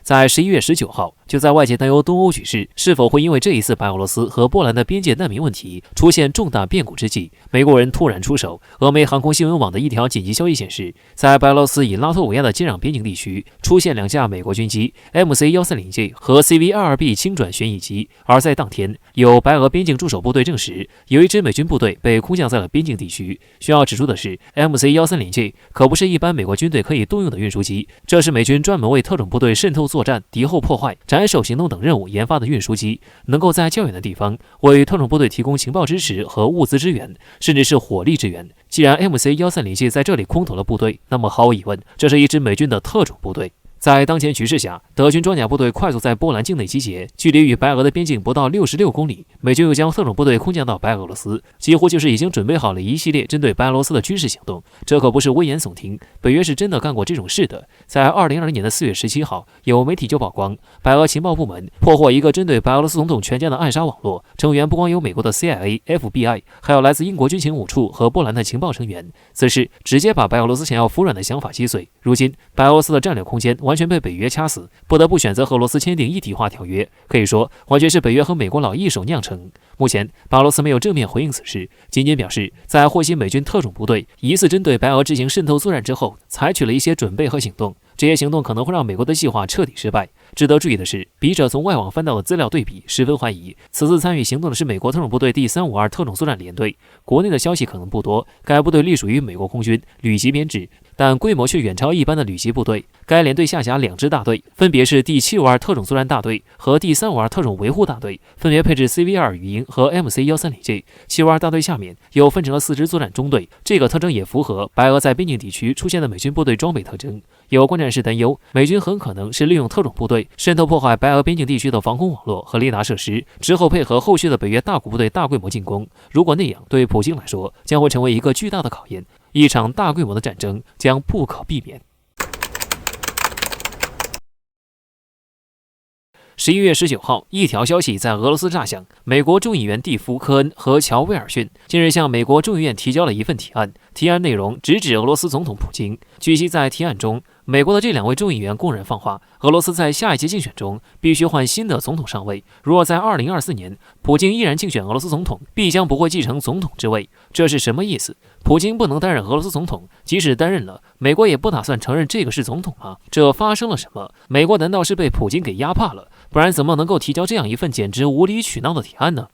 在11月19号，就在外界担忧东欧局势是否会因为这一次白俄罗斯和波兰的边界难民问题出现重大变故之际，美国人突然出手。俄媒航空新闻网的一条紧急消息显示，在白俄罗斯与拉脱维亚的接壤边境地区出现2架美国军机 MC-130J 和 CV-22B 轻转旋翼机，而在当天，有白俄边境驻守部队证实，有一支美军部队被空降在了边境地区。需要指出的是 ，MC-130J 可不是一般美国军队可以动用的运输机，这是美军专门为特种部队渗透作战、敌后破坏、斩首行动等任务研发的运输机，能够在较远的地方为特种部队提供情报支持和物资支援，甚至是火力支援。既然 MC-130J 在这里空投了部队，那么毫无疑问，这是一支美军的特种部队。在当前局势下，德军装甲部队快速在波兰境内集结，距离与白俄的边境不到66公里。美军又将特种部队空降到白俄罗斯，几乎就是已经准备好了一系列针对白俄罗斯的军事行动。这可不是危言耸听，北约是真的干过这种事的。在2020年的4月17号，有媒体就曝光，白俄情报部门破获一个针对白俄罗斯总统全家的暗杀网络，成员不光有美国的 CIA、FBI， 还有来自英国军情5处和波兰的情报成员。此事直接把白俄罗斯想要服软的想法击碎。如今，白俄罗斯的战略空间完全被北约掐死，不得不选择和俄罗斯签订一体化条约，可以说完全是北约和美国佬一手酿成。目前，白俄罗斯没有正面回应此事，仅仅表示在获悉美军特种部队疑似针对白俄执行渗透作战之后，采取了一些准备和行动。这些行动可能会让美国的计划彻底失败。值得注意的是，笔者从外网翻到的资料对比，十分怀疑此次参与行动的是美国特种部队第352特种作战联队。国内的消息可能不多，该部队隶属于美国空军旅级编制，但规模却远超一般的旅级部队。该联队下辖2支大队，分别是第752特种作战大队和第352特种维护大队，分别配置 CV-2语音和 MC-130J。752大队下面又分成了4支作战中队，这个特征也符合白俄在边境地区出现的美军部队装备特征。有观战士担忧，美军很可能是利用特种部队渗透破坏白俄边境地区的防空网络和雷达设施，之后配合后续的北约大股部队大规模进攻。如果那样，对普京来说将会成为一个巨大的考验，一场大规模的战争将不可避免。11月19号，一条消息在俄罗斯炸响，美国众议员蒂夫·科恩和乔·威尔逊近日向美国众议院提交了一份提案，提案内容直指俄罗斯总统普京。据悉，在提案中，美国的这2位众议员公然放话，俄罗斯在下一届竞选中必须换新的总统上位。若在2024年，普京依然竞选俄罗斯总统，必将不会继承总统之位。这是什么意思？普京不能担任俄罗斯总统，即使担任了，美国也不打算承认这个是总统吗？这发生了什么？美国难道是被普京给压怕了？不然怎么能够提交这样一份简直无理取闹的提案呢？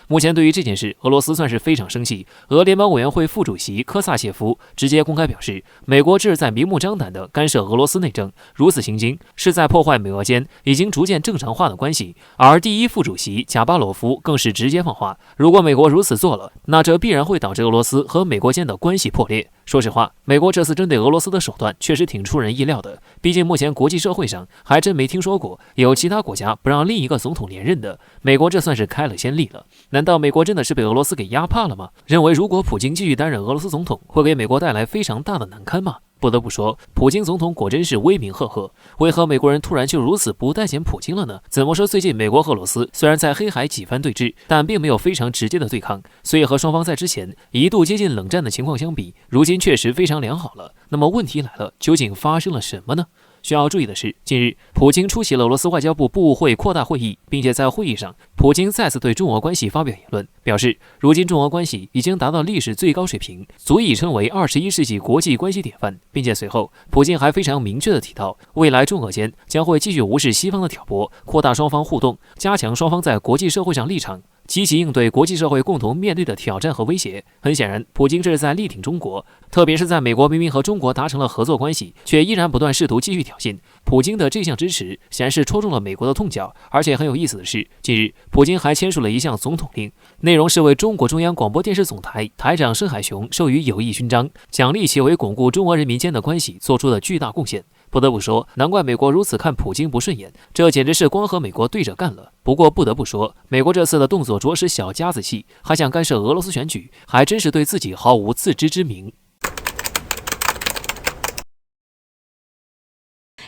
目前对于这件事，俄罗斯算是非常生气。俄联邦委员会副主席科萨谢夫直接公开表示，美国这是在明目张胆地干涉俄罗斯内政，如此行径是在破坏美俄间已经逐渐正常化的关系。而第一副主席贾巴罗夫更是直接放话，如果美国如此做了，那这必然会导致俄罗斯和美国间的关系破裂。说实话，美国这次针对俄罗斯的手段确实挺出人意料的，毕竟目前国际社会上还真没听说过有其他国家不让另一个总统连任的，美国这算是开了先例了。难道美国真的是被俄罗斯给压怕了吗？认为如果普京继续担任俄罗斯总统，会给美国带来非常大的难堪吗？不得不说，普京总统果真是威名赫赫。为何美国人突然就如此不待见普京了呢？怎么说，最近美国和俄罗斯虽然在黑海几番对峙，但并没有非常直接的对抗，所以和双方在之前一度接近冷战的情况相比，如今确实非常良好了。那么问题来了，究竟发生了什么呢？需要注意的是，近日普京出席了俄罗斯外交部部务会扩大会议，并且在会议上，普京再次对中俄关系发表言论，表示如今中俄关系已经达到历史最高水平，足以称为21世纪国际关系典范。并且随后，普京还非常明确地提到，未来中俄间将会继续无视西方的挑拨，扩大双方互动，加强双方在国际社会上立场，积极应对国际社会共同面对的挑战和威胁。很显然，普京这是在力挺中国，特别是在美国明明和中国达成了合作关系，却依然不断试图继续挑衅。普京的这项支持显然是戳中了美国的痛脚。而且很有意思的是，近日普京还签署了一项总统令，内容是为中国中央广播电视总台台长盛海雄授予友谊勋章，奖励其为巩固中俄人民间的关系做出的巨大贡献。不得不说，难怪美国如此看普京不顺眼，这简直是光和美国对着干了。不过不得不说，美国这次的动作着实小家子气，还想干涉俄罗斯选举，还真是对自己毫无自知之明。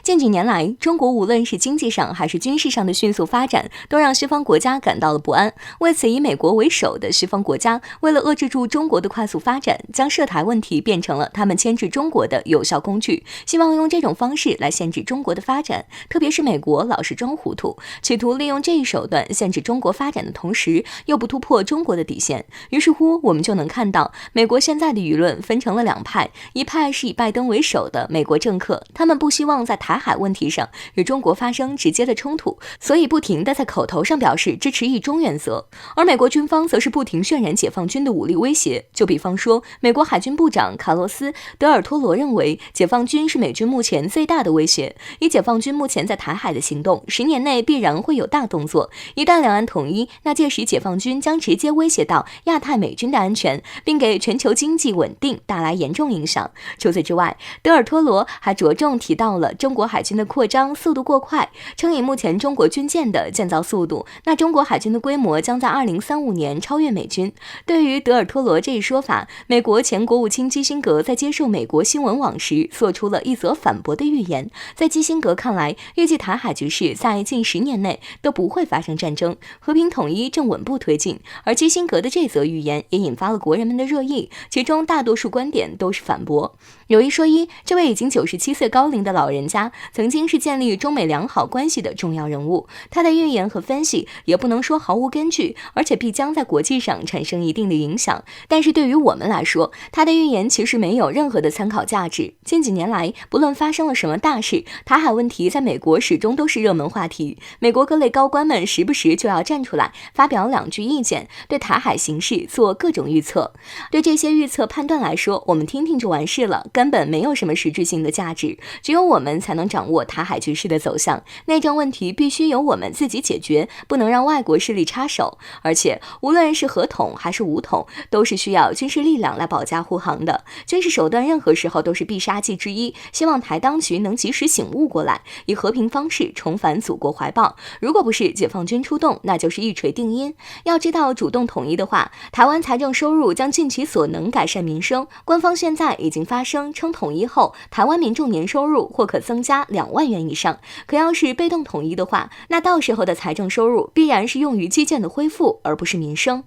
近几年来，中国无论是经济上还是军事上的迅速发展，都让西方国家感到了不安。为此，以美国为首的西方国家为了遏制住中国的快速发展，将涉台问题变成了他们牵制中国的有效工具，希望用这种方式来限制中国的发展。特别是美国老是装糊涂，企图利用这一手段限制中国发展的同时，又不突破中国的底线。于是乎，我们就能看到，美国现在的舆论分成了两派，一派是以拜登为首的美国政客，他们不希望在台海问题上与中国发生直接的冲突，所以不停地在口头上表示支持一中原则。而美国军方则是不停渲染解放军的武力威胁，就比方说，美国海军部长卡洛斯·德尔托罗认为，解放军是美军目前最大的威胁，以解放军目前在台海的行动，10年内必然会有大动作，一旦两岸统一，那届时解放军将直接威胁到亚太美军的安全，并给全球经济稳定带来严重影响。除此之外，德尔托罗还着重提到了中国海军的扩张速度过快，称以目前中国军舰的建造速度，那中国海军的规模将在2035年超越美军。对于德尔托罗这一说法，美国前国务卿基辛格在接受美国新闻网时做出了一则反驳的预言。在基辛格看来，预计台海局势在近10年内都不会发生战争，和平统一正稳步推进。而基辛格的这则预言也引发了国人们的热议，其中大多数观点都是反驳。有一说一，这位已经97岁高龄的老人家曾经是建立中美良好关系的重要人物，他的预言和分析也不能说毫无根据，而且必将在国际上产生一定的影响。但是对于我们来说，他的预言其实没有任何的参考价值。近几年来，不论发生了什么大事，台海问题在美国始终都是热门话题，美国各类高官们时不时就要站出来发表2句意见，对台海形势做各种预测。对这些预测判断来说，我们听听就完事了，根本没有什么实质性的价值。只有我们才能掌握台海局势的走向，内政问题必须由我们自己解决，不能让外国势力插手。而且无论是合统还是武统，都是需要军事力量来保驾护航的，军事手段任何时候都是必杀技之一。希望台当局能及时醒悟过来，以和平方式重返祖国怀抱。如果不是解放军出动，那就是一锤定音。要知道，主动统一的话，台湾财政收入将尽其所能改善民生。官方现在已经发声称，统一后台湾民众年收入或可增加2万元以上。可要是被动统一的话，那到时候的财政收入必然是用于基建的恢复，而不是民生。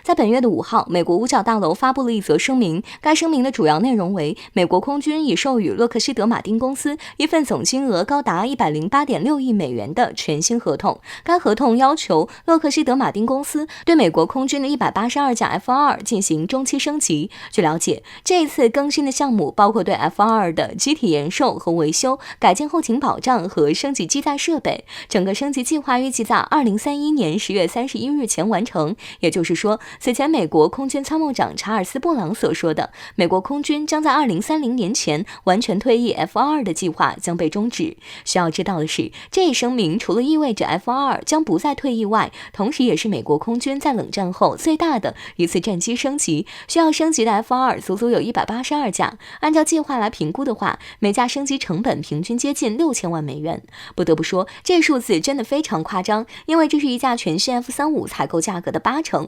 在本月的5号，美国五角大楼发布了一则声明，该声明的主要内容为，美国空军已授予洛克希德马丁公司一份总金额高达108.6亿美元的全新合同。该合同要求洛克希德马丁公司对美国空军的182架 F-22进行中期升级。据了解，这一次更新的项目包括对 F-22的机体延寿和维修、改进后勤保障和升级机载设备。整个升级计划预计在2031年10月31日前完成。也就是说，此前美国空军参谋长查尔斯·布朗所说的美国空军将在2030年前完全退役 F-22的计划将被终止。需要知道的是，这一声明除了意味着 F-22将不再退役外，同时也是美国空军在冷战后最大的一次战机升级。需要升级的 F-22足足有182架，按照计划来评估的话，每架升级成本平均接近6000万美元。不得不说，这数字真的非常夸张，因为这是一架全新 F-35采购价格的80%。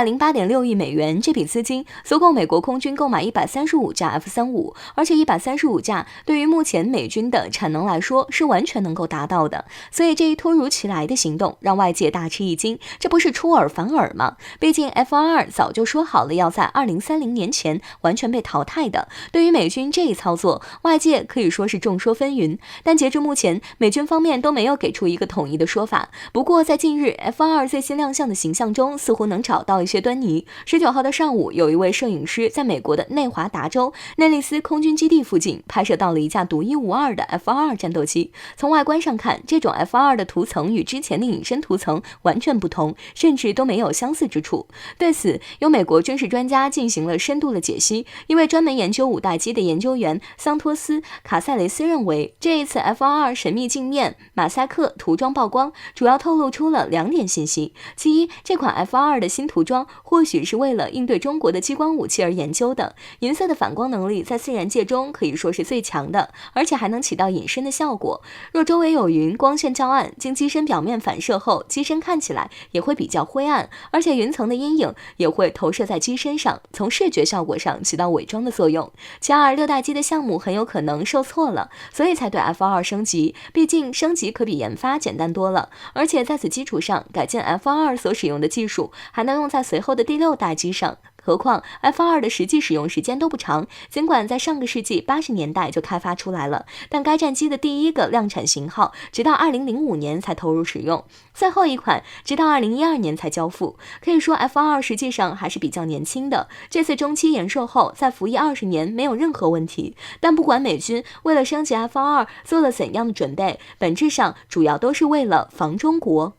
108.6亿美元，这笔资金足够美国空军购买135架 F-35，而且135架对于目前美军的产能来说是完全能够达到的。所以这一突如其来的行动让外界大吃一惊，这不是出尔反尔吗？毕竟 F-22早就说好了要在2030年前完全被淘汰的。对于美军这一操作，外界可以说是众说纷纭，但截至目前，美军方面都没有给出一个统一的说法。不过在近日 F-22最新亮相的形象中，似乎能找到一些端倪。19号的上午，有一位摄影师在美国的内华达州内利斯空军基地附近拍摄到了一架独一无二的 F-22战斗机。从外观上看，这种 F-22的涂层与之前的隐身涂层完全不同，甚至都没有相似之处。对此，有美国军事专家进行了深度的解析。一位专门研究五代机的研究员桑托斯·卡塞雷斯认为，这一次 F-22神秘镜面马赛克涂装曝光，主要透露出了2点信息。其一，这款 F-22的新涂装光或许是为了应对中国的激光武器而研究的。银色的反光能力在自然界中可以说是最强的，而且还能起到隐身的效果。若周围有云，光线较暗，经机身表面反射后，机身看起来也会比较灰暗，而且云层的阴影也会投射在机身上，从视觉效果上起到伪装的作用。其二，六代机的项目很有可能受挫了，所以才对 F22 升级，毕竟升级可比研发简单多了，而且在此基础上改进 F22 所使用的技术还能用在随后的第6代机上。何况 F22 的实际使用时间都不长，尽管在上个世纪80年代就开发出来了，但该战机的第一个量产型号直到2005年才投入使用，最后一款直到2012年才交付。可以说 F22 实际上还是比较年轻的，这次中期延寿后再服役20年没有任何问题。但不管美军为了升级 F22 做了怎样的准备，本质上主要都是为了防中国。